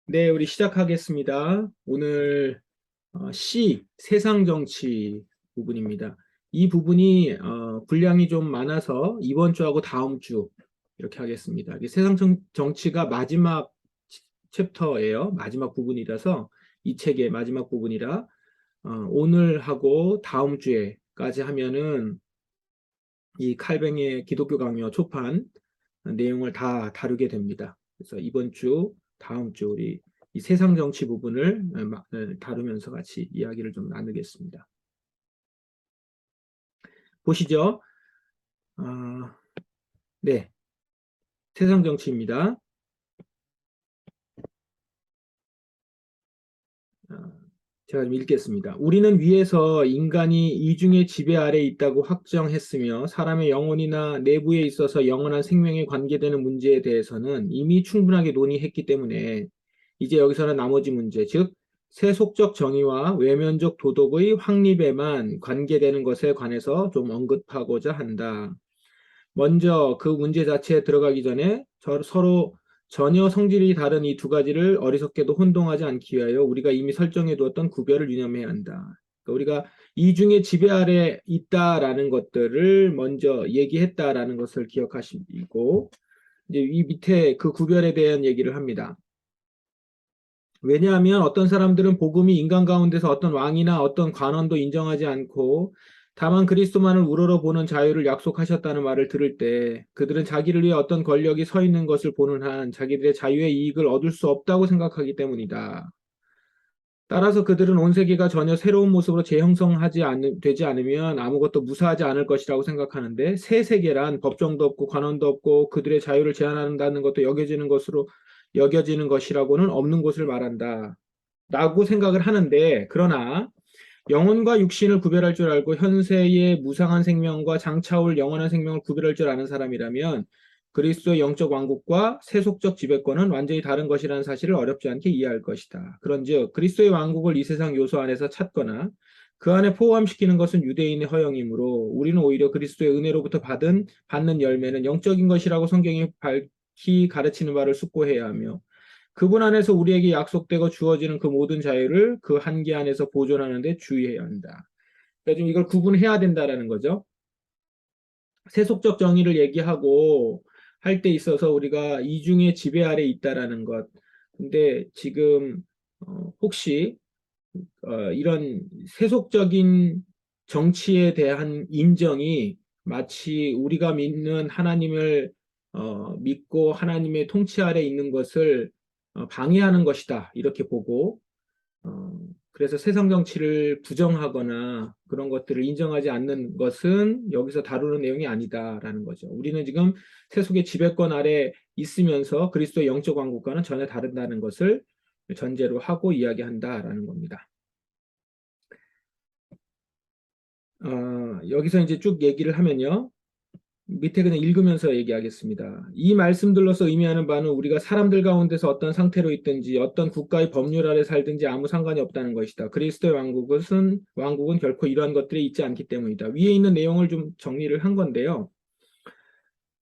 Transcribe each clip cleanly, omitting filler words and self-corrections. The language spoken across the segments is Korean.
네, 우리 시작하겠습니다. 오늘 C, 세상 정치 부분입니다. 이 부분이 분량이 좀 많아서 이번 주하고 다음 주 이렇게 하겠습니다. 이게 세상 정치가 마지막 챕터예요. 마지막 부분이라서 이 책의 마지막 부분이라 오늘 하고 다음 주에까지 하면은 이 칼뱅의 기독교 강요 초판 내용을 다 다루게 됩니다. 그래서 이번 주, 다음 주 우리 이 세상 정치 부분을 다루면서 같이 이야기를 좀 나누겠습니다. 보시죠. 네, 세상 정치입니다. 제가 좀 읽겠습니다. 우리는 위에서 인간이 이중의 지배 아래 있다고 확정했으며 사람의 영혼이나 내부에 있어서 영원한 생명에 관계되는 문제에 대해서는 이미 충분하게 논의했기 때문에 이제 여기서는 나머지 문제, 즉 세속적 정의와 외면적 도덕의 확립에만 관계되는 것에 관해서 좀 언급하고자 한다. 먼저 그 문제 자체에 들어가기 전에 서로 전혀 성질이 다른 이 두 가지를 어리석게도 혼동하지 않기 위하여 우리가 이미 설정해 두었던 구별을 유념해야 한다. 그러니까 우리가 이중의 지배 아래 있다라는 것들을 먼저 얘기했다라는 것을 기억하시고 이제 이 밑에 그 구별에 대한 얘기를 합니다. 왜냐하면 어떤 사람들은 복음이 인간 가운데서 어떤 왕이나 어떤 관원도 인정하지 않고 다만 그리스도만을 우러러보는 자유를 약속하셨다는 말을 들을 때 그들은 자기를 위해 어떤 권력이 서 있는 것을 보는 한 자기들의 자유의 이익을 얻을 수 없다고 생각하기 때문이다. 따라서 그들은 온 세계가 전혀 새로운 모습으로 되지 않으면 아무것도 무사하지 않을 것이라고 생각하는데 새 세계란 법정도 없고 관원도 없고 그들의 자유를 제한한다는 것도 여겨지는 것이라고는 없는 곳을 말한다. 라고 생각을 하는데 그러나 영혼과 육신을 구별할 줄 알고 현세의 무상한 생명과 장차올 영원한 생명을 구별할 줄 아는 사람이라면 그리스도의 영적 왕국과 세속적 지배권은 완전히 다른 것이라는 사실을 어렵지 않게 이해할 것이다. 그런즉 그리스도의 왕국을 이 세상 요소 안에서 찾거나 그 안에 포함시키는 것은 유대인의 허영이므로 우리는 오히려 그리스도의 은혜로부터 받는 열매는 영적인 것이라고 성경이 밝히 가르치는 바를 숙고해야 하며 그분 안에서 우리에게 약속되고 주어지는 그 모든 자유를 그 한계 안에서 보존하는 데 주의해야 한다. 그러니까 좀 이걸 구분해야 된다라는 거죠. 세속적 정의를 얘기하고 할 때 있어서 우리가 이중의 지배 아래 있다라는 것. 근데 지금 혹시 이런 세속적인 정치에 대한 인정이 마치 우리가 믿는 하나님을 믿고 하나님의 통치 아래 있는 것을 방해하는 것이다. 이렇게 보고 그래서 세상 정치를 부정하거나 그런 것들을 인정하지 않는 것은 여기서 다루는 내용이 아니다라는 거죠. 우리는 지금 세속의 지배권 아래 있으면서 그리스도의 영적 왕국과는 전혀 다르다는 것을 전제로 하고 이야기한다라는 겁니다. 여기서 이제 쭉 얘기를 하면요. 밑에 그냥 읽으면서 얘기하겠습니다. 이 말씀들로서 의미하는 바는 우리가 사람들 가운데서 어떤 상태로 있든지 어떤 국가의 법률 아래 살든지 아무 상관이 없다는 것이다. 그리스도의 왕국은 결코 이러한 것들이 있지 않기 때문이다. 위에 있는 내용을 좀 정리를 한 건데요.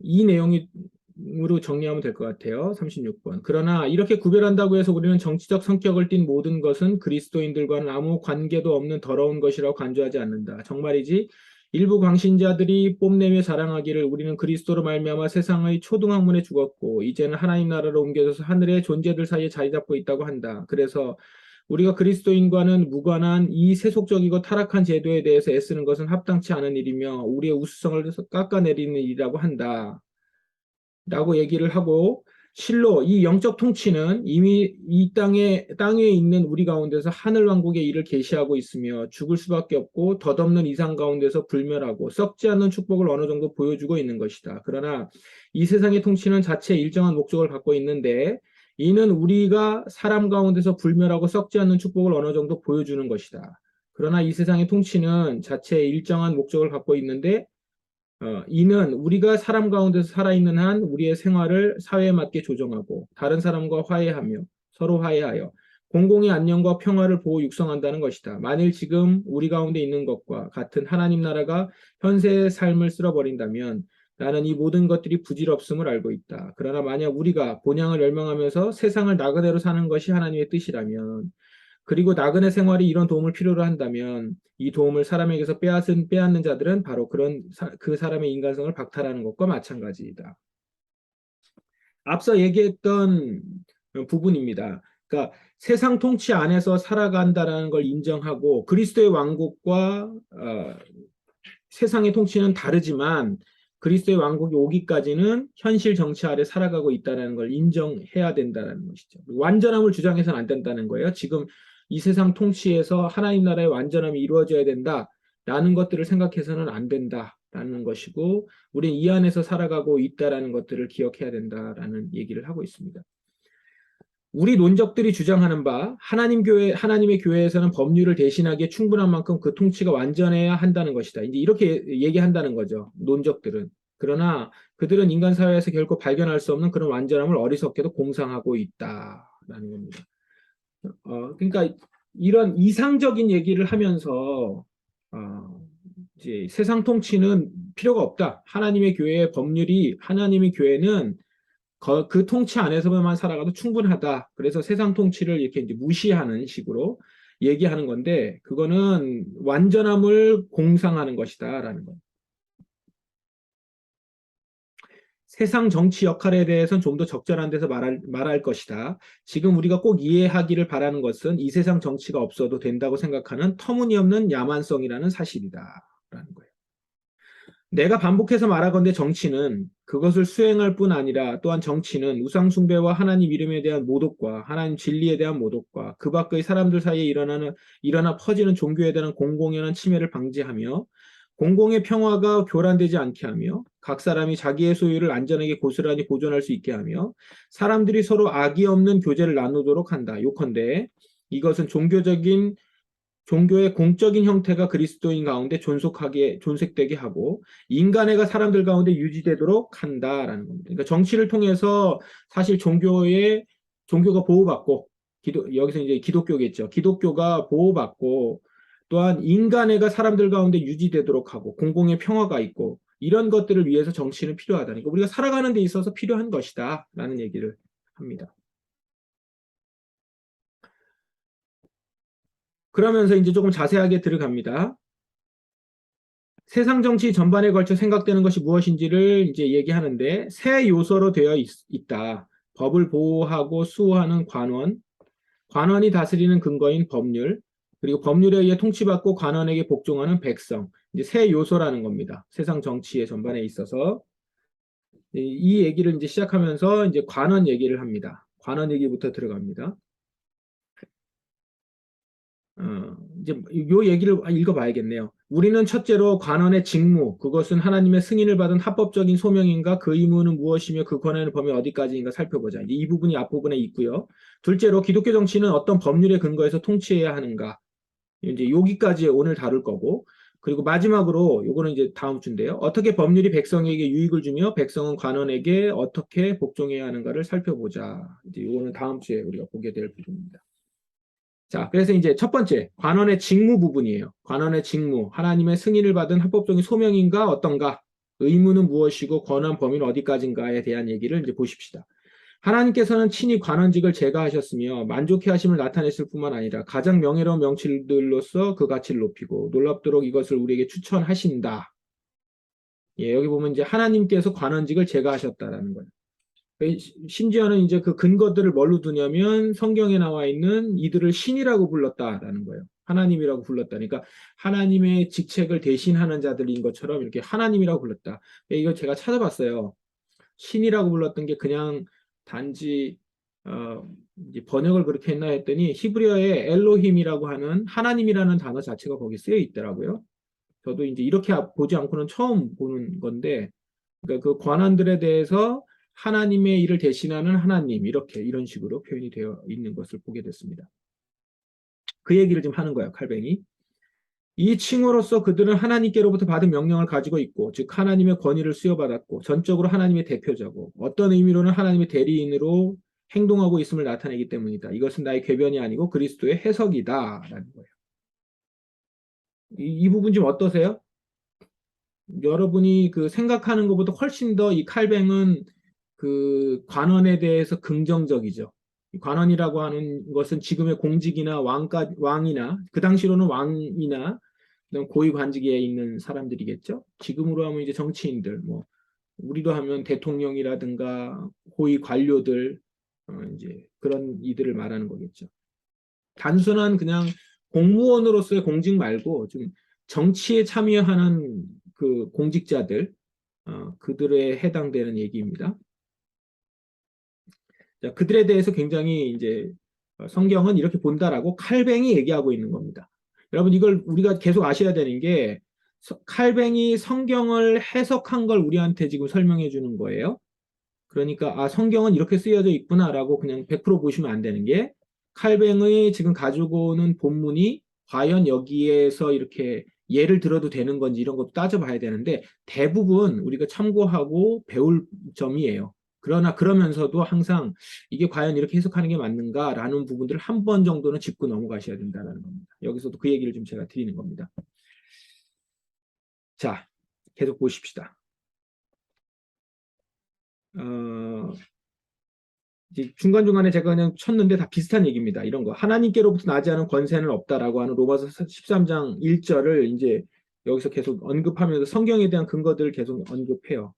이 내용으로 정리하면 될 것 같아요. 36번. 그러나 이렇게 구별한다고 해서 우리는 정치적 성격을 띤 모든 것은 그리스도인들과는 아무 관계도 없는 더러운 것이라고 간주하지 않는다. 정말이지 일부 광신자들이 뽐내며 자랑하기를 우리는 그리스도로 말미암아 세상의 초등학문에 죽었고 이제는 하나님 나라로 옮겨져서 하늘의 존재들 사이에 자리 잡고 있다고 한다. 그래서 우리가 그리스도인과는 무관한 이 세속적이고 타락한 제도에 대해서 애쓰는 것은 합당치 않은 일이며 우리의 우수성을 깎아내리는 일이라고 한다. 라고 얘기를 하고 실로 이 영적 통치는 이미 이 땅에 있는 우리 가운데서 하늘 왕국의 일을 계시하고 있으며 죽을 수밖에 없고 덧없는 이상 가운데서 불멸하고 썩지 않는 축복을 어느 정도 보여주고 있는 것이다. 그러나 이 세상의 통치는 자체 일정한 목적을 갖고 있는데 이는 우리가 사람 가운데서 불멸하고 썩지 않는 축복을 어느 정도 보여주는 것이다. 그러나 이 세상의 통치는 자체 일정한 목적을 갖고 있는데 이는 우리가 사람 가운데서 살아있는 한 우리의 생활을 사회에 맞게 조정하고 다른 사람과 화해하며 서로 화해하여 공공의 안녕과 평화를 보호 육성한다는 것이다. 만일 지금 우리 가운데 있는 것과 같은 하나님 나라가 현세의 삶을 쓸어버린다면 나는 이 모든 것들이 부질없음을 알고 있다. 그러나 만약 우리가 본향을 멸망하면서 세상을 나그네로 사는 것이 하나님의 뜻이라면, 그리고 나그네 생활이 이런 도움을 필요로 한다면 이 도움을 사람에게서 빼앗는 자들은 바로 그 사람의 인간성을 박탈하는 것과 마찬가지이다. 앞서 얘기했던 부분입니다. 그러니까 세상 통치 안에서 살아간다는 걸 인정하고 그리스도의 왕국과 세상의 통치는 다르지만 그리스도의 왕국이 오기까지는 현실 정치 아래 살아가고 있다는 걸 인정해야 된다는 것이죠. 완전함을 주장해서는 안 된다는 거예요. 지금 이 세상 통치에서 하나님 나라의 완전함이 이루어져야 된다라는 것들을 생각해서는 안 된다라는 것이고 우리는 이 안에서 살아가고 있다라는 것들을 기억해야 된다라는 얘기를 하고 있습니다. 우리 논적들이 주장하는 바 하나님의 교회에서는 법률을 대신하기에 충분한 만큼 그 통치가 완전해야 한다는 것이다. 이제 이렇게 얘기한다는 거죠. 논적들은. 그러나 그들은 인간 사회에서 결코 발견할 수 없는 그런 완전함을 어리석게도 공상하고 있다라는 겁니다. 그러니까 이런 이상적인 얘기를 하면서 이제 세상 통치는 필요가 없다. 하나님의 교회는 그 통치 안에서만 살아가도 충분하다. 그래서 세상 통치를 이렇게 이제 무시하는 식으로 얘기하는 건데, 그거는 완전함을 공상하는 것이다라는 거예요. 세상 정치 역할에 대해서는 좀 더 적절한 데서 말할 것이다. 지금 우리가 꼭 이해하기를 바라는 것은 이 세상 정치가 없어도 된다고 생각하는 터무니없는 야만성이라는 사실이다. 라는 거예요. 내가 반복해서 말하건대 정치는 그것을 수행할 뿐 아니라 또한 정치는 우상 숭배와 하나님 이름에 대한 모독과 하나님 진리에 대한 모독과 그 밖의 사람들 사이에 일어나 퍼지는 종교에 대한 공공연한 침해를 방지하며 공공의 평화가 교란되지 않게 하며 각 사람이 자기의 소유를 안전하게 고스란히 보존할 수 있게 하며 사람들이 서로 악의 없는 교제를 나누도록 한다. 요컨대 이것은 종교의 공적인 형태가 그리스도인 가운데 존속되게 하고 인간애가 사람들 가운데 유지되도록 한다라는 겁니다. 그러니까 정치를 통해서 사실 종교가 보호받고 여기서 이제 기독교겠죠. 기독교가 보호받고 또한 인간애가 사람들 가운데 유지되도록 하고 공공의 평화가 있고 이런 것들을 위해서 정치는 필요하다. 그러니까 우리가 살아가는 데 있어서 필요한 것이다라는 얘기를 합니다. 그러면서 이제 조금 자세하게 들어갑니다. 세상 정치 전반에 걸쳐 생각되는 것이 무엇인지를 이제 얘기하는데 세 요소로 되어 있다. 법을 보호하고 수호하는 관원이 다스리는 근거인 법률, 그리고 법률에 의해 통치받고 관원에게 복종하는 백성. 이제 세 요소라는 겁니다. 세상 정치의 전반에 있어서 이 얘기를 이제 시작하면서 이제 관원 얘기를 합니다. 관원 얘기부터 들어갑니다. 이제 요 얘기를 읽어봐야겠네요. 우리는 첫째로 관원의 직무, 그것은 하나님의 승인을 받은 합법적인 소명인가, 그 의무는 무엇이며 그 권한의 범위 어디까지인가 살펴보자. 이제 이 부분이 앞부분에 있고요. 둘째로 기독교 정치는 어떤 법률에 근거해서 통치해야 하는가. 이제 여기까지 오늘 다룰 거고. 그리고 마지막으로 요거는 이제 다음 주인데요. 어떻게 법률이 백성에게 유익을 주며 백성은 관원에게 어떻게 복종해야 하는가를 살펴보자. 이제 요거는 다음 주에 우리가 보게 될 부분입니다. 자, 그래서 이제 첫 번째, 관원의 직무 부분이에요. 관원의 직무, 하나님의 승인을 받은 합법적인 소명인가 어떤가, 의무는 무엇이고 권한 범위는 어디까지인가에 대한 얘기를 이제 보십시다. 하나님께서는 친히 관원직을 제거하셨으며 만족해 하심을 나타냈을 뿐만 아니라 가장 명예로운 명칭들로서 그 가치를 높이고 놀랍도록 이것을 우리에게 추천하신다. 예, 여기 보면 이제 하나님께서 관원직을 제거하셨다라는 거예요. 심지어는 이제 그 근거들을 뭘로 두냐면 성경에 나와 있는 이들을 신이라고 불렀다라는 거예요. 하나님이라고 불렀다. 그러니까 하나님의 직책을 대신하는 자들인 것처럼 이렇게 하나님이라고 불렀다. 이거 제가 찾아봤어요. 신이라고 불렀던 게 그냥 단지 이제 번역을 그렇게 했나 했더니 히브리어의 엘로힘이라고 하는 하나님이라는 단어 자체가 거기 쓰여 있더라고요. 저도 이제 이렇게 보지 않고는 처음 보는 건데, 그러니까 그 권한들에 대해서 하나님의 일을 대신하는 하나님 이런 식으로 표현이 되어 있는 것을 보게 됐습니다. 그 얘기를 좀 하는 거예요, 칼뱅이. 이 칭호로서 그들은 하나님께로부터 받은 명령을 가지고 있고, 즉 하나님의 권위를 수여받았고, 전적으로 하나님의 대표자고, 어떤 의미로는 하나님의 대리인으로 행동하고 있음을 나타내기 때문이다. 이것은 나의 궤변이 아니고 그리스도의 해석이다라는 거예요. 이 부분 좀 어떠세요? 여러분이 그 생각하는 것보다 훨씬 더 이 칼뱅은 그 관원에 대해서 긍정적이죠. 관원이라고 하는 것은 지금의 공직이나 왕이나 그 당시로는 왕이나 고위 관직에 있는 사람들이겠죠. 지금으로 하면 이제 정치인들, 뭐 우리도 하면 대통령이라든가 고위 관료들, 이제 그런 이들을 말하는 거겠죠. 단순한 그냥 공무원으로서의 공직 말고 좀 정치에 참여하는 그 공직자들, 그들에 해당되는 얘기입니다. 자, 그들에 대해서 굉장히 이제 성경은 이렇게 본다라고 칼뱅이 얘기하고 있는 겁니다. 여러분 이걸 우리가 계속 아셔야 되는 게 칼뱅이 성경을 해석한 걸 우리한테 지금 설명해 주는 거예요. 그러니까 성경은 이렇게 쓰여져 있구나라고 그냥 100% 보시면 안 되는 게 칼뱅의 지금 가지고 오는 본문이 과연 여기에서 이렇게 예를 들어도 되는 건지 이런 것도 따져봐야 되는데 대부분 우리가 참고하고 배울 점이에요. 그러나 그러면서도 항상 이게 과연 이렇게 해석하는 게 맞는가라는 부분들을 한 번 정도는 짚고 넘어가셔야 된다는 겁니다. 여기서도 그 얘기를 좀 제가 드리는 겁니다. 자, 계속 보십시다. 중간중간에 제가 그냥 쳤는데 다 비슷한 얘기입니다. 이런 거. 하나님께로부터 나지 않은 권세는 없다라고 하는 로마서 13장 1절을 이제 여기서 계속 언급하면서 성경에 대한 근거들을 계속 언급해요.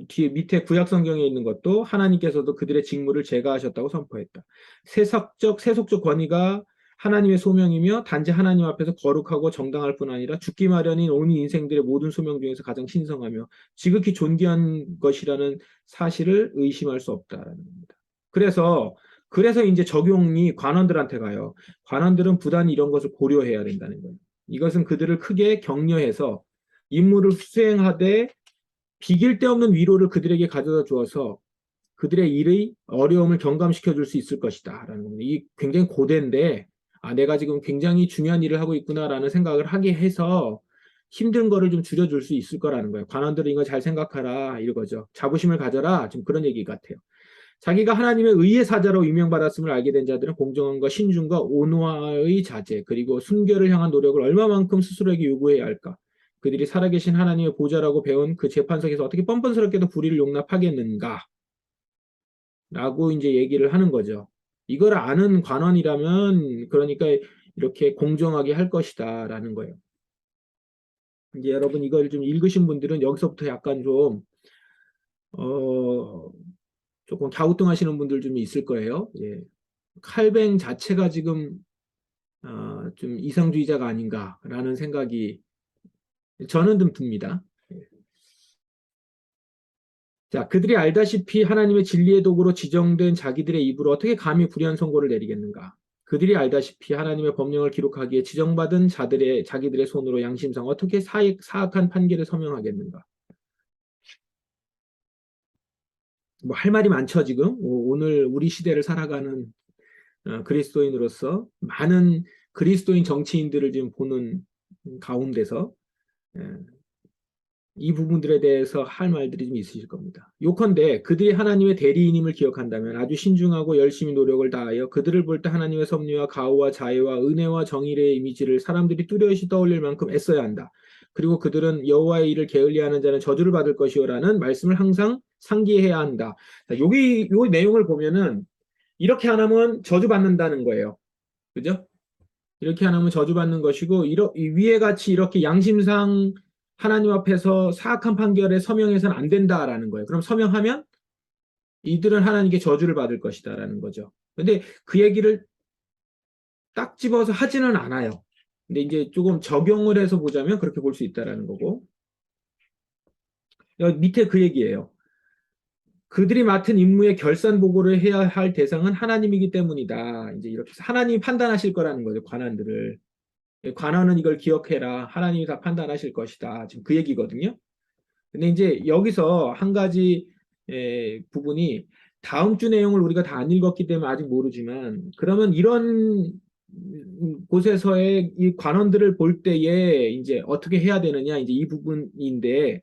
뒤에 밑에 구약 성경에 있는 것도 하나님께서도 그들의 직무를 제거하셨다고 선포했다. 세속적 권위가 하나님의 소명이며 단지 하나님 앞에서 거룩하고 정당할 뿐 아니라 죽기 마련인 온 인생들의 모든 소명 중에서 가장 신성하며 지극히 존귀한 것이라는 사실을 의심할 수 없다라는 겁니다. 그래서 이제 적용이 관원들한테 가요. 관원들은 부단히 이런 것을 고려해야 된다는 거예요. 이것은 그들을 크게 격려해서 임무를 수행하되 비길 데 없는 위로를 그들에게 가져다 주어서 그들의 일의 어려움을 경감시켜 줄 수 있을 것이다. 라는 겁니다. 이 굉장히 고대인데, 내가 지금 굉장히 중요한 일을 하고 있구나라는 생각을 하게 해서 힘든 거를 좀 줄여줄 수 있을 거라는 거예요. 관원들은 이거 잘 생각하라. 이거죠. 자부심을 가져라. 좀 그런 얘기 같아요. 자기가 하나님의 의의 사자로 유명받았음을 알게 된 자들은 공정함과 신중과 온화의 자제 그리고 순결을 향한 노력을 얼마만큼 스스로에게 요구해야 할까? 그들이 살아계신 하나님의 보좌라고 배운 그 재판석에서 어떻게 뻔뻔스럽게도 불의를 용납하겠는가? 라고 이제 얘기를 하는 거죠. 이걸 아는 관원이라면 그러니까 이렇게 공정하게 할 것이다 라는 거예요. 이제 여러분 이걸 좀 읽으신 분들은 여기서부터 약간 좀 조금 갸우뚱하시는 분들 좀 있을 거예요. 예. 칼뱅 자체가 지금 좀 이상주의자가 아닌가라는 생각이 저는 좀 듭니다. 자, 그들이 알다시피 하나님의 진리의 도구로 지정된 자기들의 입으로 어떻게 감히 불의한 선고를 내리겠는가? 그들이 알다시피 하나님의 법령을 기록하기에 지정받은 자기들의 손으로 양심상 어떻게 사악한 판결을 서명하겠는가? 뭐 할 말이 많죠, 지금. 오늘 우리 시대를 살아가는 그리스도인으로서 많은 그리스도인 정치인들을 지금 보는 가운데서 이 부분들에 대해서 할 말들이 좀 있으실 겁니다. 요컨대 그들이 하나님의 대리인임을 기억한다면 아주 신중하고 열심히 노력을 다하여 그들을 볼 때 하나님의 섭리와 가호와 자애와 은혜와 정의의 이미지를 사람들이 뚜렷이 떠올릴 만큼 애써야 한다. 그리고 그들은 여호와의 일을 게을리하는 자는 저주를 받을 것이요라는 말씀을 항상 상기해야 한다. 자, 여기 요 내용을 보면은 이렇게 안 하면 저주받는다는 거예요. 그죠? 이렇게 안 하면 저주받는 것이고 위에 같이 이렇게 양심상 하나님 앞에서 사악한 판결에 서명해서는 안 된다라는 거예요. 그럼 서명하면 이들은 하나님께 저주를 받을 것이다라는 거죠. 근데 그 얘기를 딱 집어서 하지는 않아요. 근데 이제 조금 적용을 해서 보자면 그렇게 볼 수 있다라는 거고. 여기 밑에 그 얘기예요. 그들이 맡은 임무의 결산 보고를 해야 할 대상은 하나님이기 때문이다. 이제 이렇게 하나님이 판단하실 거라는 거죠. 관원들을. 관원은 이걸 기억해라. 하나님이 다 판단하실 것이다. 지금 그 얘기거든요. 근데 이제 여기서 한 가지 부분이 다음 주 내용을 우리가 다 안 읽었기 때문에 아직 모르지만 그러면 이런 곳에서의 이 관원들을 볼 때에 이제 어떻게 해야 되느냐 이제 이 부분인데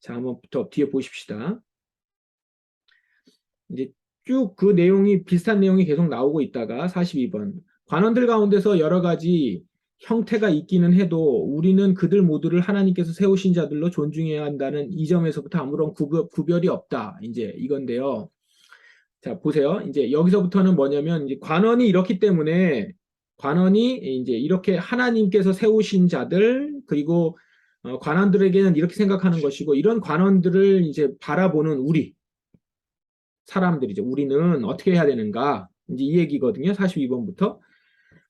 자 한번 더 뒤에 보십시다. 이제 쭉 그 내용이 비슷한 내용이 계속 나오고 있다가 42번 관원들 가운데서 여러 가지 형태가 있기는 해도 우리는 그들 모두를 하나님께서 세우신 자들로 존중해야 한다는 이 점에서부터 아무런 구별이 없다. 이제 이건데요. 자, 보세요. 이제 여기서부터는 뭐냐면 이제 관원이 이렇기 때문에 관원이 이제 이렇게 하나님께서 세우신 자들 그리고 관원들에게는 이렇게 생각하는 것이고 이런 관원들을 이제 바라보는 우리 사람들이죠. 우리는 어떻게 해야 되는가? 이제 이 얘기거든요. 42번부터.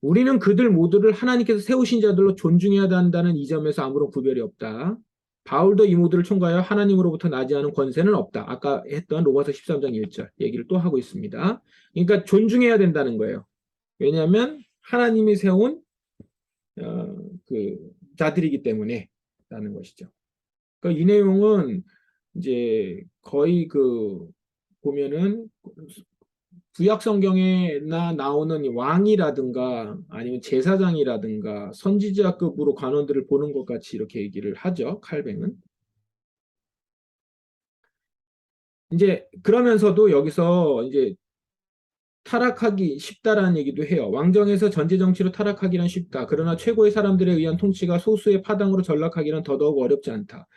우리는 그들 모두를 하나님께서 세우신 자들로 존중해야 한다는 이 점에서 아무런 구별이 없다. 바울도 이 모두를 총괄하여 하나님으로부터 나지 않은 권세는 없다. 아까 했던 로마서 13장 1절 얘기를 또 하고 있습니다. 그러니까 존중해야 된다는 거예요. 왜냐하면 하나님이 세운 그 자들이기 때문에 라는 것이죠. 그러니까 이 내용은 이제 거의 그 보면은 구약 성경에나 나오는 왕이라든가 아니면 제사장이라든가 선지자급으로 관원들을 보는 것 같이 이렇게 얘기를 하죠. 칼뱅은. 이제 그러면서도 여기서 이제 타락하기 쉽다라는 얘기도 해요. 왕정에서 전제 정치로 타락하기는 쉽다. 그러나 최고의 사람들에 의한 통치가 소수의 파당으로 전락하기는 더더욱 어렵지 않다.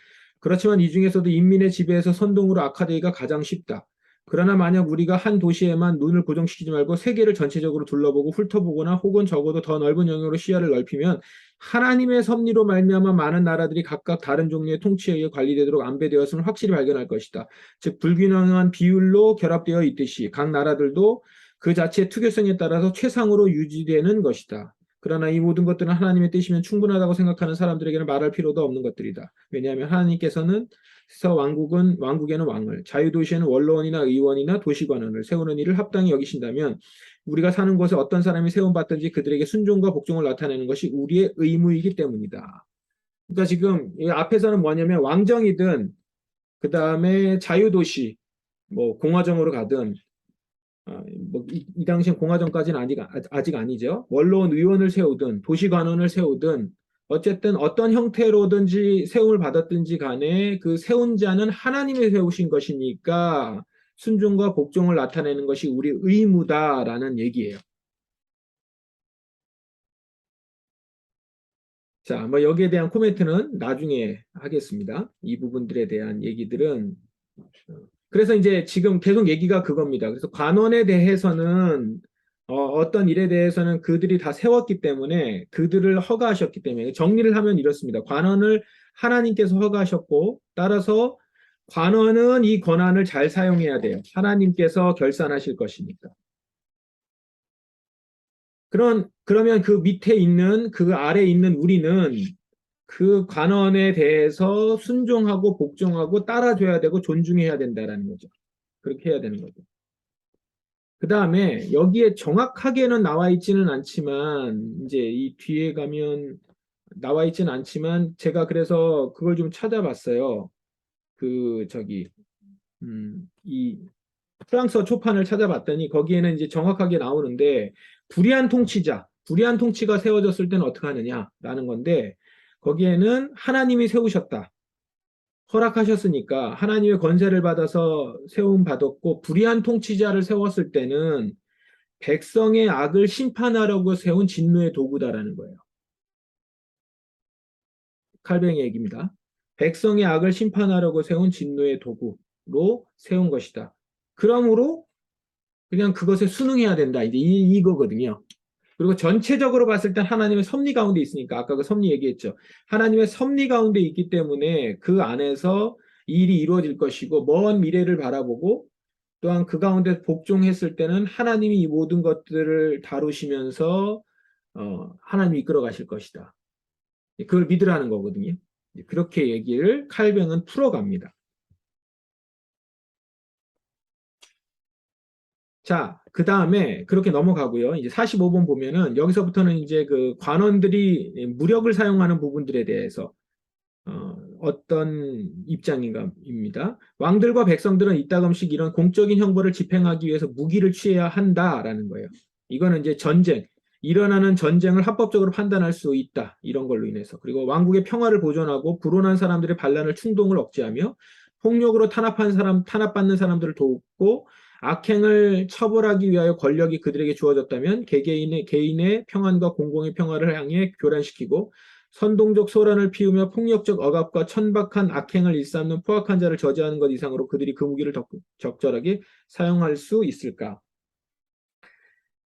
그렇지만 이 중에서도 인민의 지배에서 선동으로 악화되기가 가장 쉽다. 그러나 만약 우리가 한 도시에만 눈을 고정시키지 말고 세계를 전체적으로 둘러보고 훑어보거나 혹은 적어도 더 넓은 영역으로 시야를 넓히면 하나님의 섭리로 말미암아 많은 나라들이 각각 다른 종류의 통치에 의해 관리되도록 안배되었음을 확실히 발견할 것이다. 즉 불균형한 비율로 결합되어 있듯이 각 나라들도 그 자체의 특유성에 따라서 최상으로 유지되는 것이다. 그러나 이 모든 것들은 하나님의 뜻이면 충분하다고 생각하는 사람들에게는 말할 필요도 없는 것들이다. 왜냐하면 하나님께서는 왕국에는 왕을, 자유도시에는 원로원이나 의원이나 도시관원을 세우는 일을 합당히 여기신다면 우리가 사는 곳에 어떤 사람이 세움받든지 그들에게 순종과 복종을 나타내는 것이 우리의 의무이기 때문이다. 그러니까 지금 이 앞에서는 뭐냐면 왕정이든 그 다음에 자유도시, 뭐 공화정으로 가든 이 당시엔 공화정까지는 아직 아니죠. 원로원 의원을 세우든 도시관원을 세우든 어쨌든 어떤 형태로든지 세움을 받았든지 간에 그 세운 자는 하나님이 세우신 것이니까 순종과 복종을 나타내는 것이 우리 의무다라는 얘기예요. 자, 뭐 여기에 대한 코멘트는 나중에 하겠습니다. 이 부분들에 대한 얘기들은 그래서 이제 지금 계속 얘기가 그겁니다. 그래서 관원에 대해서는 어떤 일에 대해서는 그들이 다 세웠기 때문에 그들을 허가하셨기 때문에 정리를 하면 이렇습니다. 관원을 하나님께서 허가하셨고 따라서 관원은 이 권한을 잘 사용해야 돼요. 하나님께서 결산하실 것이니까. 그러면 그 밑에 있는 그 아래 있는 우리는 그 관원에 대해서 순종하고 복종하고 따라줘야 되고 존중해야 된다라는 거죠. 그렇게 해야 되는 거죠. 그 다음에 여기에 정확하게는 나와 있지는 않지만 이제 이 뒤에 가면 나와 있지는 않지만 제가 그래서 그걸 좀 찾아봤어요. 그 저기 이 프랑스어 초판을 찾아봤더니 거기에는 이제 정확하게 나오는데 불의한 통치가 세워졌을 때는 어떻게 하느냐라는 건데 거기에는 하나님이 세우셨다. 허락하셨으니까 하나님의 권세를 받아서 세움 받았고 불의한 통치자를 세웠을 때는 백성의 악을 심판하려고 세운 진노의 도구다라는 거예요. 칼뱅의 얘기입니다. 백성의 악을 심판하려고 세운 진노의 도구로 세운 것이다. 그러므로 그냥 그것에 순응해야 된다. 이제 이거거든요. 그리고 전체적으로 봤을 땐 하나님의 섭리 가운데 있으니까 아까 그 섭리 얘기했죠. 하나님의 섭리 가운데 있기 때문에 그 안에서 일이 이루어질 것이고 먼 미래를 바라보고 또한 그 가운데 복종했을 때는 하나님이 이 모든 것들을 다루시면서 하나님이 이끌어 가실 것이다. 그걸 믿으라는 거거든요. 그렇게 얘기를 칼뱅은 풀어갑니다. 자, 그 다음에 그렇게 넘어가고요. 이제 45번 보면은 여기서부터는 이제 그 관원들이 무력을 사용하는 부분들에 대해서 어떤 입장인가입니다. 왕들과 백성들은 이따금씩 이런 공적인 형벌을 집행하기 위해서 무기를 취해야 한다라는 거예요. 이거는 이제 일어나는 전쟁을 합법적으로 판단할 수 있다. 이런 걸로 인해서. 그리고 왕국의 평화를 보존하고 불온한 사람들의 반란을 충동을 억제하며 폭력으로 탄압받는 사람들을 돕고 악행을 처벌하기 위하여 권력이 그들에게 주어졌다면 개인의 평안과 공공의 평화를 향해 교란시키고 선동적 소란을 피우며 폭력적 억압과 천박한 악행을 일삼는 포악한 자를 저지하는 것 이상으로 그들이 그 무기를 적절하게 사용할 수 있을까?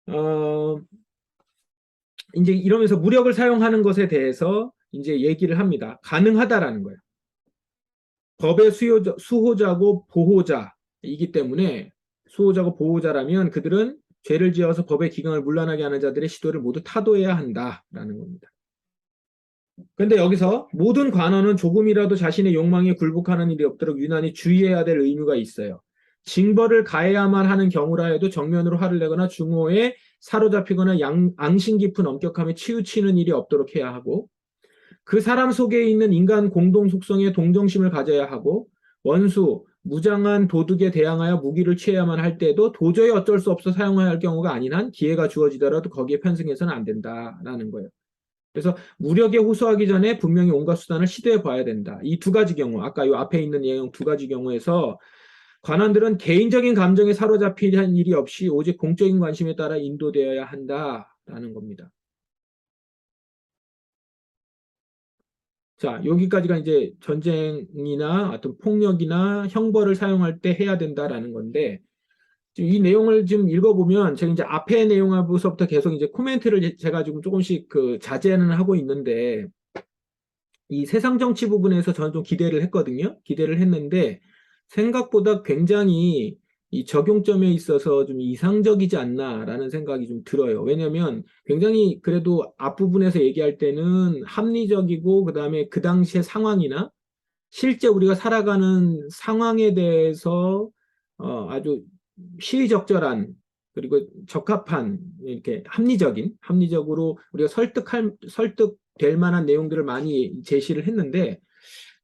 어, 이제 이러면서 무력을 사용하는 것에 대해서 이제 얘기를 합니다. 가능하다라는 거예요. 법의 수호자고 보호자이기 때문에 수호자고 보호자라면 그들은 죄를 지어서 법의 기강을 문란하게 하는 자들의 시도를 모두 타도해야 한다라는 겁니다. 그런데 여기서 모든 관원은 조금이라도 자신의 욕망에 굴복하는 일이 없도록 유난히 주의해야 될 의무가 있어요. 징벌을 가해야만 하는 경우라 해도 정면으로 화를 내거나 중호에 사로잡히거나 앙심 깊은 엄격함에 치우치는 일이 없도록 해야 하고 그 사람 속에 있는 인간 공동 속성에 동정심을 가져야 하고 원수, 무장한 도둑에 대항하여 무기를 취해야만 할 때도 도저히 어쩔 수 없어 사용해야 할 경우가 아닌 한 기회가 주어지더라도 거기에 편승해서는 안 된다라는 거예요. 그래서 무력에 호소하기 전에 분명히 온갖 수단을 시도해 봐야 된다. 이 두 가지 경우, 아까 이 앞에 있는 내용 두 가지 경우에서 관원들은 개인적인 감정에 사로잡히는 일이 없이 오직 공적인 관심에 따라 인도되어야 한다라는 겁니다. 자, 여기까지가 이제 전쟁이나 어떤 폭력이나 형벌을 사용할 때 해야 된다라는 건데, 지금 이 내용을 좀 읽어보면, 제가 이제 앞에 내용부터 계속 이제 코멘트를 제가 지금 조금씩 그 자제는 하고 있는데, 이 세상 정치 부분에서 저는 좀 기대를 했거든요. 기대를 했는데, 생각보다 굉장히 이 적용점에 있어서 좀 이상적이지 않나라는 생각이 좀 들어요. 왜냐면 굉장히 그래도 앞부분에서 얘기할 때는 합리적이고, 그 다음에 그 당시의 상황이나 실제 우리가 살아가는 상황에 대해서 아주 시의적절한 그리고 적합한 이렇게 합리적으로 우리가 설득될 만한 내용들을 많이 제시를 했는데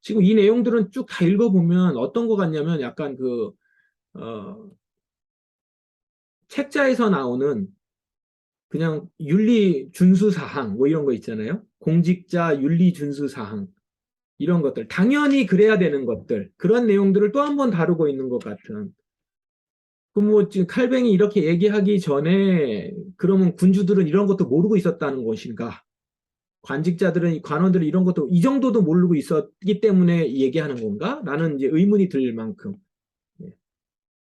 지금 이 내용들은 쭉 다 읽어보면 어떤 것 같냐면 약간 그 어, 책자에서 나오는 그냥 윤리 준수 사항 뭐 이런 거 있잖아요. 공직자 윤리 준수 사항 이런 것들 당연히 그래야 되는 것들 그런 내용들을 또 한 번 다루고 있는 것 같은. 그럼 뭐 지금 칼뱅이 이렇게 얘기하기 전에 그러면 군주들은 이런 것도 모르고 있었다는 것인가? 관원들은 이런 것도 이 정도도 모르고 있었기 때문에 얘기하는 건가? 라는 이제 의문이 들 만큼. 예.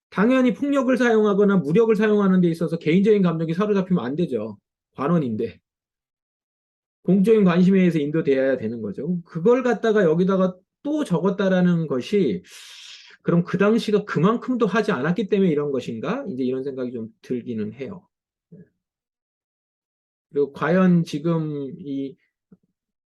당연히 폭력을 사용하거나 무력을 사용하는 데 있어서 개인적인 감정이 사로잡히면 안 되죠. 관원인데. 공적인 관심에 의해서 인도돼야 되는 거죠. 그걸 갖다가 여기다가 또 적었다라는 것이 그럼 그 당시가 그만큼도 하지 않았기 때문에 이런 것인가? 이제 이런 생각이 좀 들기는 해요. 그리고 과연 지금 이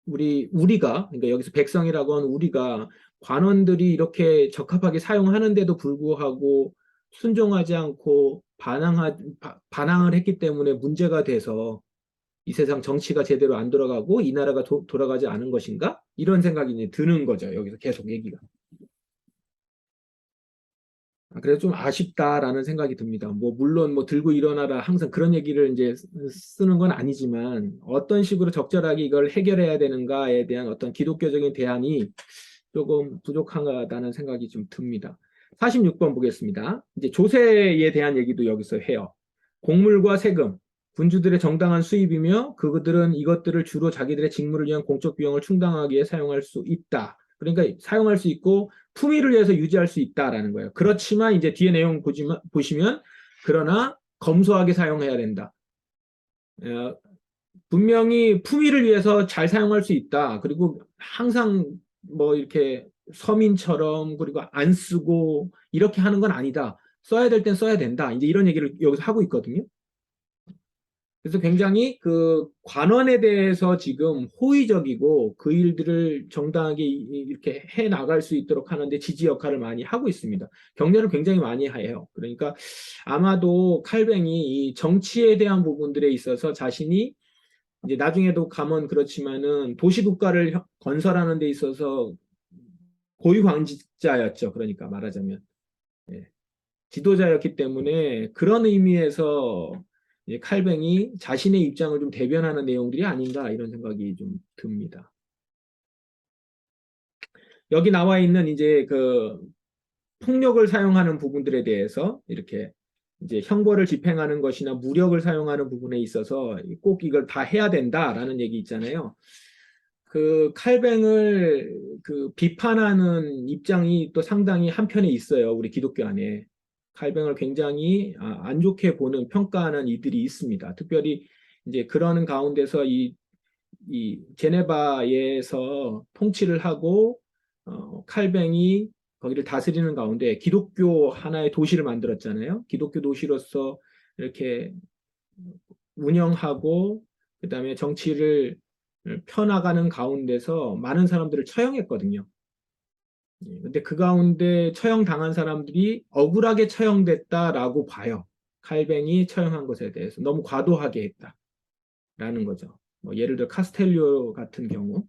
우리가 그러니까 여기서 백성이라고 하는 우리가 관원들이 이렇게 적합하게 사용하는데도 불구하고 순종하지 않고 반항을 했기 때문에 문제가 돼서 이 세상 정치가 제대로 안 돌아가고 이 나라가 돌아가지 않은 것인가? 이런 생각이 이제 드는 거죠. 여기서 계속 얘기가. 그래서 좀 아쉽다라는 생각이 듭니다. 뭐 물론 뭐 들고 일어나라 항상 그런 얘기를 이제 쓰는 건 아니지만 어떤 식으로 적절하게 이걸 해결해야 되는가에 대한 어떤 기독교적인 대안이 조금 부족하다는 생각이 좀 듭니다. 46번 보겠습니다. 이제 조세에 대한 얘기도 여기서 해요. 공물과 세금, 군주들의 정당한 수입이며 그들은 이것들을 주로 자기들의 직무를 위한 공적 비용을 충당하기 위해 사용할 수 있다. 그러니까 사용할 수 있고 품위를 위해서 유지할 수 있다라는 거예요. 그렇지만 이제 뒤에 내용 보시면 그러나 검소하게 사용해야 된다. 어, 분명히 품위를 위해서 잘 사용할 수 있다. 그리고 항상 뭐 이렇게 서민처럼 그리고 안 쓰고 이렇게 하는 건 아니다. 써야 될 땐 써야 된다. 이제 이런 얘기를 여기서 하고 있거든요. 그래서 굉장히 그 관원에 대해서 지금 호의적이고 그 일들을 정당하게 이렇게 해 나갈 수 있도록 하는데 지지 역할을 많이 하고 있습니다. 격려를 굉장히 많이 해요. 그러니까 아마도 칼뱅이 이 정치에 대한 부분들에 있어서 자신이 이제 나중에도 가면 그렇지만은 도시국가를 건설하는 데 있어서 고위광직자였죠. 그러니까 말하자면. 예. 지도자였기 때문에 그런 의미에서 칼뱅이 자신의 입장을 좀 대변하는 내용들이 아닌가 이런 생각이 좀 듭니다. 여기 나와 있는 이제 그 폭력을 사용하는 부분들에 대해서 이렇게 이제 형벌을 집행하는 것이나 무력을 사용하는 부분에 있어서 꼭 이걸 다 해야 된다라는 얘기 있잖아요. 그 칼뱅을 그 비판하는 입장이 또 상당히 한편에 있어요. 우리 기독교 안에. 칼뱅을 굉장히 안 좋게 보는, 평가하는 이들이 있습니다. 특별히 이제 그러는 가운데서 이 제네바에서 통치를 하고 칼뱅이 거기를 다스리는 가운데 기독교 하나의 도시를 만들었잖아요. 기독교 도시로서 이렇게 운영하고 그다음에 정치를 펴나가는 가운데서 많은 사람들을 처형했거든요. 근데 그 가운데 처형당한 사람들이 억울하게 처형됐다라고 봐요. 칼뱅이 처형한 것에 대해서 너무 과도하게 했다라는 거죠. 뭐 예를 들어 카스텔리오 같은 경우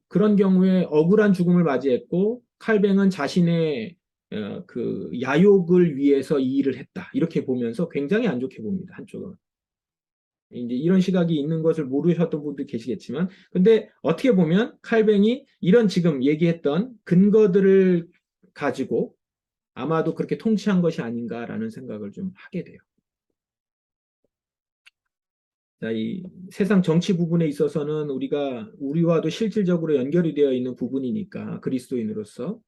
그런 경우에 억울한 죽음을 맞이했고 칼뱅은 자신의 그 야욕을 위해서 이 일을 했다. 이렇게 보면서 굉장히 안 좋게 봅니다. 한쪽은. 이제 이런 시각이 있는 것을 모르셨던 분도 계시겠지만, 근데 어떻게 보면 칼뱅이 이런 지금 얘기했던 근거들을 가지고 아마도 그렇게 통치한 것이 아닌가라는 생각을 좀 하게 돼요. 자, 이 세상 정치 부분에 있어서는 우리와도 실질적으로 연결이 되어 있는 부분이니까 그리스도인으로서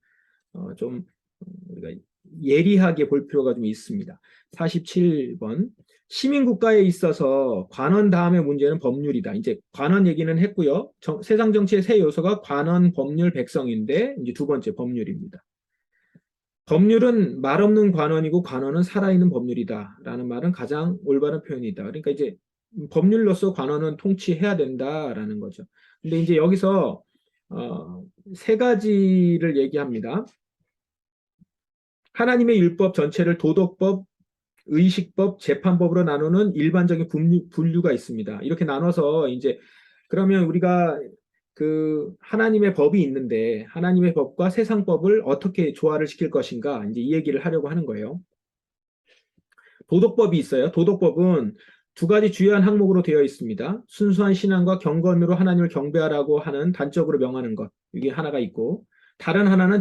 좀 우리가 예리하게 볼 필요가 좀 있습니다. 47번. 시민국가에 있어서 관원 다음의 문제는 법률이다. 이제 관원 얘기는 했고요. 세상 정치의 세 요소가 관원, 법률, 백성인데 이제 두 번째 법률입니다. 법률은 말 없는 관원이고 관원은 살아있는 법률이다라는 말은 가장 올바른 표현이다. 그러니까 이제 법률로서 관원은 통치해야 된다라는 거죠. 근데 이제 여기서 세 가지를 얘기합니다. 하나님의 율법 전체를 도덕법, 의식법, 재판법으로 나누는 일반적인 분류가 있습니다. 이렇게 나눠서 이제 그러면 우리가 그 하나님의 법이 있는데 하나님의 법과 세상법을 어떻게 조화를 시킬 것인가 이제 이 얘기를 하려고 하는 거예요. 도덕법이 있어요. 도덕법은 두 가지 주요한 항목으로 되어 있습니다. 순수한 신앙과 경건으로 하나님을 경배하라고 하는 단적으로 명하는 것. 이게 하나가 있고 다른 하나는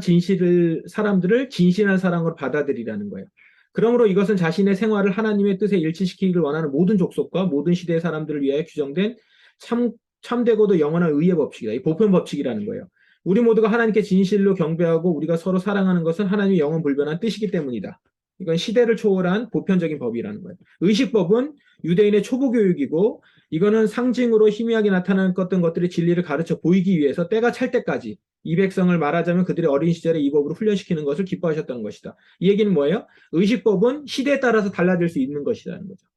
사람들을 진실한 사랑으로 받아들이라는 거예요. 그러므로 이것은 자신의 생활을 하나님의 뜻에 일치시키기를 원하는 모든 족속과 모든 시대의 사람들을 위하여 규정된 참되고도 영원한 의의 법칙이다. 이 보편 법칙이라는 거예요. 우리 모두가 하나님께 진실로 경배하고 우리가 서로 사랑하는 것은 하나님의 영원 불변한 뜻이기 때문이다. 이건 시대를 초월한 보편적인 법이라는 거예요. 의식법은 유대인의 초보 교육이고 이거는 상징으로 희미하게 나타나는 어떤 것들의 진리를 가르쳐 보이기 위해서 때가 찰 때까지 이 백성을 말하자면 그들의 어린 시절에 이 법으로 훈련시키는 것을 기뻐하셨다는 것이다. 이 얘기는 뭐예요? 의식법은 시대에 따라서 달라질 수 있는 것이라는 거죠.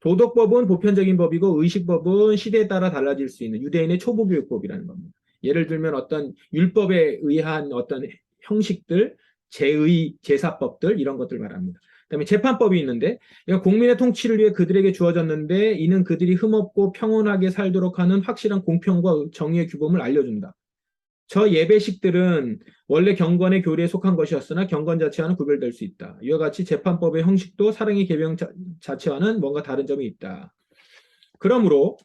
도덕법은 보편적인 법이고 의식법은 시대에 따라 달라질 수 있는 유대인의 초보교육법이라는 겁니다. 예를 들면 어떤 율법에 의한 어떤 형식들, 제사법들 이런 것들 말합니다. 그다음에 재판법이 있는데 국민의 통치를 위해 그들에게 주어졌는데 이는 그들이 흠없고 평온하게 살도록 하는 확실한 공평과 정의의 규범을 알려준다. 저 예배식들은 원래 경건의 교리에 속한 것이었으나 경건 자체와는 구별될 수 있다. 이와 같이 재판법의 형식도 사랑의 계명 자체와는 뭔가 다른 점이 있다. 그러므로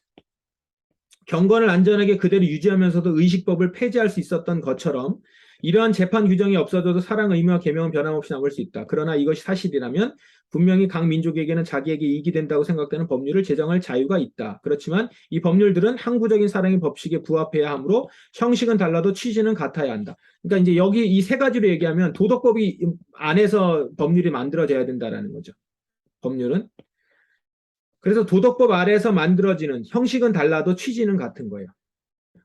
경건을 안전하게 그대로 유지하면서도 의식법을 폐지할 수 있었던 것처럼 이러한 재판 규정이 없어져도 사랑, 의무와 계명은 변함없이 남을 수 있다. 그러나 이것이 사실이라면 분명히 각 민족에게는 자기에게 이익이 된다고 생각되는 법률을 제정할 자유가 있다. 그렇지만 이 법률들은 항구적인 사랑의 법칙에 부합해야 하므로 형식은 달라도 취지는 같아야 한다. 그러니까 이제 여기 이 세 가지로 얘기하면 도덕법이 안에서 법률이 만들어져야 된다라는 거죠. 법률은. 그래서 도덕법 아래에서 만들어지는 형식은 달라도 취지는 같은 거예요.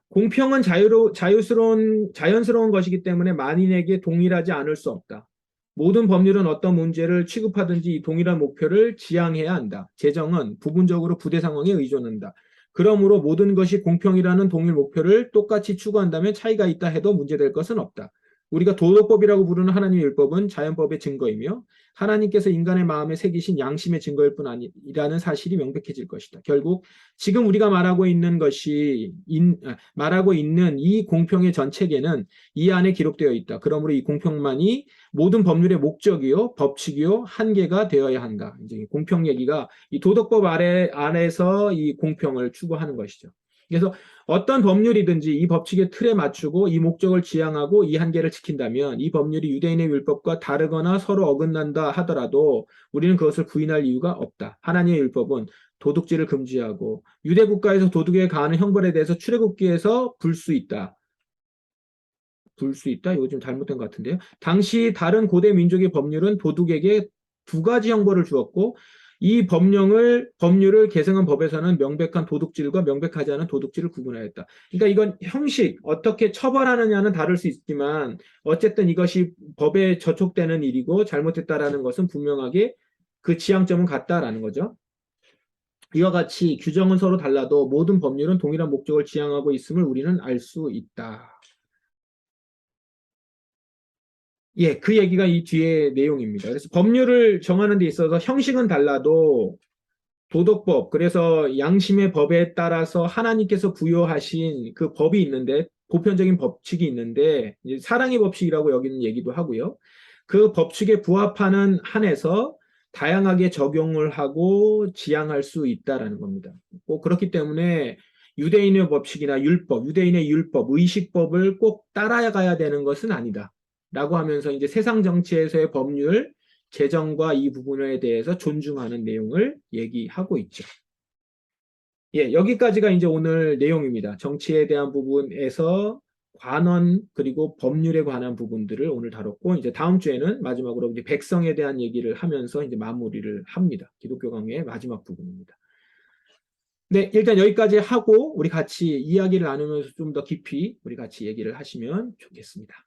공평은 자연스러운 것이기 때문에 만인에게 동일하지 않을 수 없다. 모든 법률은 어떤 문제를 취급하든지 동일한 목표를 지향해야 한다. 제정은 부분적으로 부대 상황에 의존한다. 그러므로 모든 것이 공평이라는 동일 목표를 똑같이 추구한다면 차이가 있다 해도 문제될 것은 없다. 우리가 도덕법이라고 부르는 하나님의 율법은 자연법의 증거이며 하나님께서 인간의 마음에 새기신 양심의 증거일 뿐 아니라는 사실이 명백해질 것이다. 결국 지금 우리가 말하고 있는 이 공평의 전 체계는 이 안에 기록되어 있다. 그러므로 이 공평만이 모든 법률의 목적이요, 법칙이요, 한계가 되어야 한다. 이제 공평 얘기가 이 도덕법 안에서 이 공평을 추구하는 것이죠. 그래서 어떤 법률이든지 이 법칙의 틀에 맞추고 이 목적을 지향하고 이 한계를 지킨다면 이 법률이 유대인의 율법과 다르거나 서로 어긋난다 하더라도 우리는 그것을 부인할 이유가 없다. 하나님의 율법은 도둑질을 금지하고 유대 국가에서 도둑에 가하는 형벌에 대해서 출애굽기에서 불 수 있다. 불 수 있다? 이거 좀 잘못된 것 같은데요. 당시 다른 고대 민족의 법률은 도둑에게 두 가지 형벌을 주었고 이 법률을 개정한 법에서는 명백한 도둑질과 명백하지 않은 도둑질을 구분하였다. 그러니까 이건 형식, 어떻게 처벌하느냐는 다를 수 있지만 어쨌든 이것이 법에 저촉되는 일이고 잘못했다라는 것은 분명하게 그 지향점은 같다라는 거죠. 이와 같이 규정은 서로 달라도 모든 법률은 동일한 목적을 지향하고 있음을 우리는 알 수 있다. 예, 그 얘기가 이 뒤에 내용입니다. 그래서 법률을 정하는 데 있어서 형식은 달라도 도덕법, 그래서 양심의 법에 따라서 하나님께서 부여하신 그 법이 있는데, 보편적인 법칙이 있는데, 이제 사랑의 법칙이라고 여기는 얘기도 하고요. 그 법칙에 부합하는 한에서 다양하게 적용을 하고 지향할 수 있다라는 겁니다. 꼭 그렇기 때문에 유대인의 법칙이나 율법, 유대인의 율법, 의식법을 꼭 따라가야 되는 것은 아니다. 라고 하면서 이제 세상 정치에서의 법률, 재정과 이 부분에 대해서 존중하는 내용을 얘기하고 있죠. 예, 여기까지가 이제 오늘 내용입니다. 정치에 대한 부분에서 관원 그리고 법률에 관한 부분들을 오늘 다뤘고 이제 다음 주에는 마지막으로 이제 백성에 대한 얘기를 하면서 이제 마무리를 합니다. 기독교 강의의 마지막 부분입니다. 네, 일단 여기까지 하고 우리 같이 이야기를 나누면서 좀 더 깊이 우리 같이 얘기를 하시면 좋겠습니다.